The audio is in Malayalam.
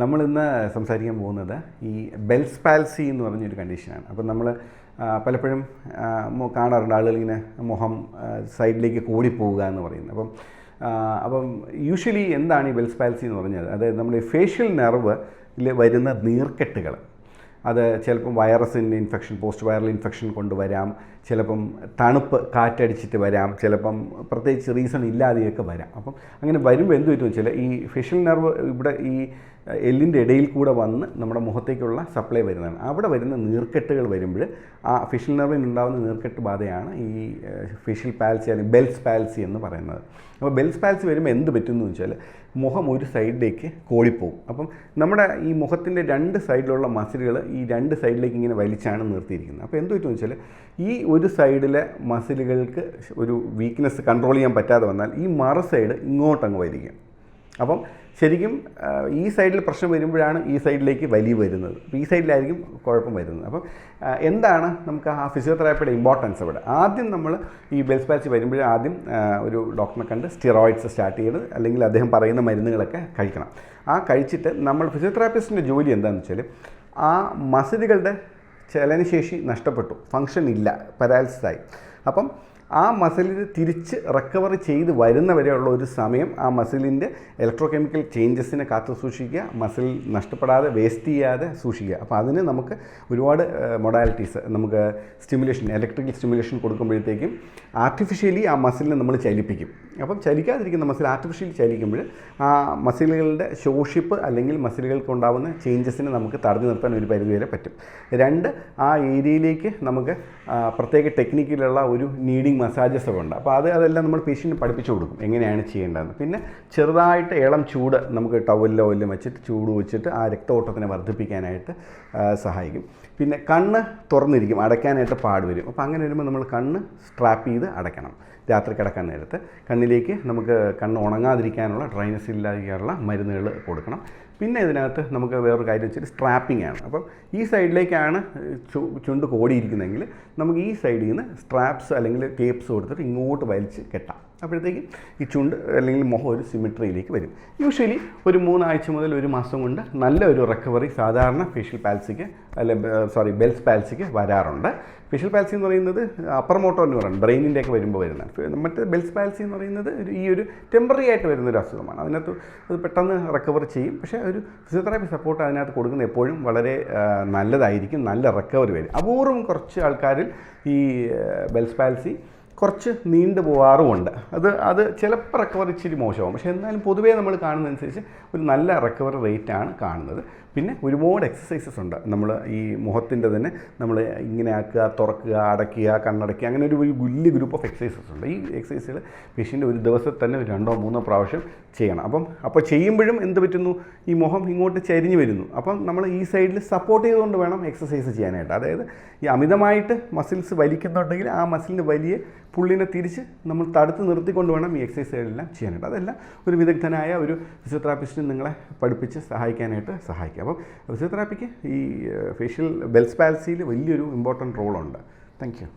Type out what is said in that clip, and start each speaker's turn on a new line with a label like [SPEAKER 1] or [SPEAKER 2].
[SPEAKER 1] നമ്മളിന്ന് സംസാരിക്കാൻ പോകുന്നത് ഈ ബെൽസ് പാൽസി എന്ന് പറഞ്ഞൊരു കണ്ടീഷനാണ്. അപ്പം നമ്മൾ പലപ്പോഴും കാണാറുണ്ട് ആളുകളിങ്ങനെ മുഖം സൈഡിലേക്ക് കൂടിപ്പോവുക എന്ന് പറയുന്നത്. അപ്പം യൂഷ്വലി എന്താണ് ഈ ബെൽസ് പാൽസി എന്ന് പറഞ്ഞത്? അതായത് നമ്മൾ ഈ ഫേഷ്യൽ നെർവിൽ വരുന്ന നീർക്കെട്ടുകൾ, അത് ചിലപ്പം വൈറസിൻ്റെ ഇൻഫെക്ഷൻ, പോസ്റ്റ് വൈറൽ ഇൻഫെക്ഷൻ കൊണ്ടുവരാം, ചിലപ്പം തണുപ്പ് കാറ്റടിച്ചിട്ട് വരാം, ചിലപ്പം പ്രത്യേകിച്ച് റീസൺ ഇല്ലാതെയൊക്കെ വരാം. അപ്പം അങ്ങനെ വരുമ്പോൾ എന്ത് പറ്റുമെന്ന് വെച്ചാൽ ഈ ഫേഷ്യൽ നെർവ് ഇവിടെ ഈ എല്ലിൻ്റെ ഇടയിൽ കൂടെ വന്ന് നമ്മുടെ മുഖത്തേക്കുള്ള സപ്ലൈ വരുന്നതാണ്. അവിടെ വരുന്ന നീർക്കെട്ടുകൾ വരുമ്പോൾ ആ ഫേഷ്യൽ നെർവിനുണ്ടാകുന്ന നീർക്കെട്ട് ബാധയാണ് ഈ ഫേഷ്യൽ പാൽസി അല്ലെങ്കിൽ ബെൽസ് പാൽസി എന്ന് പറയുന്നത്. അപ്പോൾ ബെൽസ് പാൽസി വരുമ്പോൾ എന്ത് പറ്റുമെന്ന് വെച്ചാൽ മുഖം ഒരു സൈഡിലേക്ക് കോളിപ്പോവും. അപ്പം നമ്മുടെ ഈ മുഖത്തിൻ്റെ രണ്ട് സൈഡിലുള്ള മസിലുകൾ ഈ രണ്ട് സൈഡിലേക്ക് ഇങ്ങനെ വലിച്ചാണ് നിർത്തിയിരിക്കുന്നത്. അപ്പോൾ എന്ത് പറ്റുമെന്ന് വെച്ചാൽ ഈ ഒരു സൈഡിലെ മസിലുകൾക്ക് ഒരു വീക്ക്നെസ് കൺട്രോൾ ചെയ്യാൻ പറ്റാതെ വന്നാൽ ഈ മറു സൈഡ് ഇങ്ങോട്ടങ്ങ് വലിക്കും. അപ്പം ശരിക്കും ഈ സൈഡിൽ പ്രശ്നം വരുമ്പോഴാണ് ഈ സൈഡിലേക്ക് വലി വരുന്നത്. അപ്പോൾ ഈ സൈഡിലായിരിക്കും കുഴപ്പം വരുന്നത്. അപ്പം എന്താണ് നമുക്ക് ആ ഫിസിയോതെറാപ്പിയുടെ ഇമ്പോർട്ടൻസ് അവിടെ? ആദ്യം നമ്മൾ ഈ ബെൽസ് പാൽസി വരുമ്പോഴേ ആദ്യം ഒരു ഡോക്ടറിനെ കണ്ട് സ്റ്റിറോയിഡ്സ് സ്റ്റാർട്ട് ചെയ്ത് അല്ലെങ്കിൽ അദ്ദേഹം പറയുന്ന മരുന്നുകളൊക്കെ കഴിക്കണം. ആ കഴിച്ചിട്ട് നമ്മൾ ഫിസിയോതെറാപ്പിസ്റ്റിൻ്റെ ജോലി എന്താണെന്ന് വെച്ചാൽ ആ മസിലുകളുടെ ചലനശേഷി നഷ്ടപ്പെട്ടു, ഫങ്ഷൻ ഇല്ല, പാരാലിസിസായി. അപ്പം ആ മസിലിൽ തിരിച്ച് റിക്കവറി ചെയ്ത് വരുന്നവരെയുള്ള ഒരു സമയം ആ മസിലിൻ്റെ ഇലക്ട്രോ കെമിക്കൽ ചേഞ്ചസിനെ കാത്തു സൂക്ഷിക്കുക, മസിൽ നഷ്ടപ്പെടാതെ വേസ്റ്റ് ചെയ്യാതെ സൂക്ഷിക്കുക. അപ്പോൾ അതിന് നമുക്ക് ഒരുപാട് മൊഡാലിറ്റീസ്, നമുക്ക് സ്റ്റിമുലേഷൻ, ഇലക്ട്രിക്കൽ സ്റ്റിമുലേഷൻ കൊടുക്കുമ്പോഴത്തേക്കും ആർട്ടിഫിഷ്യലി ആ മസിലിനെ നമ്മൾ ചലിപ്പിക്കും. അപ്പം ചലിക്കാതിരിക്കുന്ന മസിൽ ആർട്ടിഫിഷ്യലി ചലിക്കുമ്പോൾ ആ മസിലുകളുടെ ശോഷിപ്പ് അല്ലെങ്കിൽ മസിലുകൾക്ക് ഉണ്ടാകുന്ന ചേഞ്ചസിനെ നമുക്ക് തടഞ്ഞു നിർത്താൻ ഒരു പരിധിവരെ പറ്റും. രണ്ട്, ആ ഏരിയയിലേക്ക് നമുക്ക് പ്രത്യേക ടെക്നിക്കിലുള്ള ഒരു നീഡിങ് മസാജസ് ഉണ്ട്. അപ്പോൾ അതെല്ലാം നമ്മൾ പേഷ്യൻറ്റിന് പഠിപ്പിച്ചു കൊടുക്കും എങ്ങനെയാണ് ചെയ്യേണ്ടതെന്ന്. പിന്നെ ചെറുതായിട്ട് ഇളം ചൂട് നമുക്ക് ടവലിലോ വല്ലതും വെച്ചിട്ട് ചൂട് വെച്ചിട്ട് ആ രക്തഓട്ടത്തിനെ വർദ്ധിപ്പിക്കാനായിട്ട് സഹായിക്കും. പിന്നെ കണ്ണ് തുറന്നിരിക്കും, അടയ്ക്കാനായിട്ട് പാട് വരും. അപ്പോൾ അങ്ങനെ വരുമ്പോൾ നമ്മൾ കണ്ണ് സ്ട്രാപ്പ് ചെയ്ത് അടയ്ക്കണം. രാത്രി കിടക്കാൻ നേരത്ത് കണ്ണിലേക്ക് നമുക്ക് കണ്ണ് ഉണങ്ങാതിരിക്കാനുള്ള, ഡ്രൈനസ് ഇല്ലാതിരിക്കാനുള്ള മരുന്നുകൾ കൊടുക്കണം. പിന്നെ ഇതിനകത്ത് നമുക്ക് വേറൊരു കാര്യം വെച്ചാൽ സ്ട്രാപ്പിംഗ് ആണ്. അപ്പം ഈ സൈഡിലേക്കാണ് ചുണ്ട് കോടിയിരിക്കുന്നതെങ്കിൽ നമുക്ക് ഈ സൈഡിൽ നിന്ന് സ്ട്രാപ്സ് അല്ലെങ്കിൽ ടേപ്സ് കൊടുത്തിട്ട് ഇങ്ങോട്ട് വലിച്ച് കെട്ടാം. അപ്പോഴത്തേക്കും ഈ ചുണ്ട് അല്ലെങ്കിൽ മുഖം ഒരു സിമിട്രിയിലേക്ക് വരും. യൂഷ്വലി ഒരു 3 ആഴ്ച മുതൽ 1 മാസം കൊണ്ട് നല്ല ഒരു റിക്കവറി സാധാരണ ഫേഷ്യൽ പാൽസിക്ക് ബെൽസ് പാൽസിക്ക് വരാറുണ്ട്. ഫേഷ്യൽ പാൽസി എന്ന് പറയുന്നത് അപ്പർ മോട്ടോർ എന്ന് പറയുന്നത് ബ്രെയിനിൻ്റെയൊക്കെ വരുമ്പോൾ വരുന്നതാണ്. മറ്റ് ബെൽസ് പാൽസി എന്ന് പറയുന്നത് ഈ ഒരു ടെമ്പററി ആയിട്ട് വരുന്നൊരു അസുഖമാണ്. അതിനകത്ത് അത് പെട്ടെന്ന് റിക്കവർ ചെയ്യും. പക്ഷേ ഒരു ഫിസിയോതെറാപ്പി സപ്പോർട്ട് അതിനകത്ത് കൊടുക്കുന്നത് എപ്പോഴും വളരെ നല്ലതായിരിക്കും, നല്ല റിക്കവറി വരും. അപൂർവം കുറച്ച് ആൾക്കാരിൽ ഈ ബെൽസ് പാൽസി കുറച്ച് നീണ്ടു പോകാറുമുണ്ട്. അത് ചിലപ്പോൾ റിക്കവറി ഇച്ചിരി മോശമാകും. പക്ഷേ എന്നാലും പൊതുവേ നമ്മൾ കാണുന്നതനുസരിച്ച് ഒരു നല്ല റിക്കവറി റേറ്റാണ് കാണുന്നത്. പിന്നെ ഒരുപാട് എക്സസൈസസ് ഉണ്ട്. നമ്മൾ ഈ മുഖത്തിൻ്റെ തന്നെ നമ്മൾ ഇങ്ങനെ ആക്കുക, തുറക്കുക, അടയ്ക്കുക, കണ്ണടയ്ക്കുക, അങ്ങനെ ഒരു വലിയ ഗ്രൂപ്പ് ഓഫ് എക്സസൈസസ് ഉണ്ട്. ഈ എക്സസൈസുകൾ പേഷ്യൻ്റ് ഒരു ദിവസത്തിൽ തന്നെ ഒരു 2-3 പ്രാവശ്യം ചെയ്യണം. അപ്പോൾ ചെയ്യുമ്പോഴും എന്ത് പറ്റുന്നു, ഈ മുഖം ഇങ്ങോട്ട് ചരിഞ്ഞ് വരുന്നു. അപ്പം നമ്മൾ ഈ സൈഡിൽ സപ്പോർട്ട് ചെയ്തുകൊണ്ട് വേണം എക്സസൈസ് ചെയ്യാനായിട്ട്. അതായത് ഈ അമിതമായിട്ട് മസിൽസ് വലിക്കുന്നുണ്ടെങ്കിൽ ആ മസിലിന് വലിയ പുള്ളിനെ തിരിച്ച് നമ്മൾ തടുത്ത് നിർത്തിക്കൊണ്ട് വേണം ഈ എക്സസൈസുകളെല്ലാം ചെയ്യാനായിട്ട്. അതെല്ലാം ഒരു വിദഗ്ധനായ ഒരു ഫിസിയോതെറാപ്പിസ്റ്റിന് നിങ്ങളെ പഠിപ്പിച്ച് സഹായിക്കാനായിട്ട് സഹായിക്കും. അപ്പം ഫിസിയോതെറാപ്പിക്ക് ഈ ഫേഷ്യൽ ബെൽസ് പാൽസിയിൽ വലിയൊരു ഇമ്പോർട്ടൻറ്റ് റോളുണ്ട്. Thank you.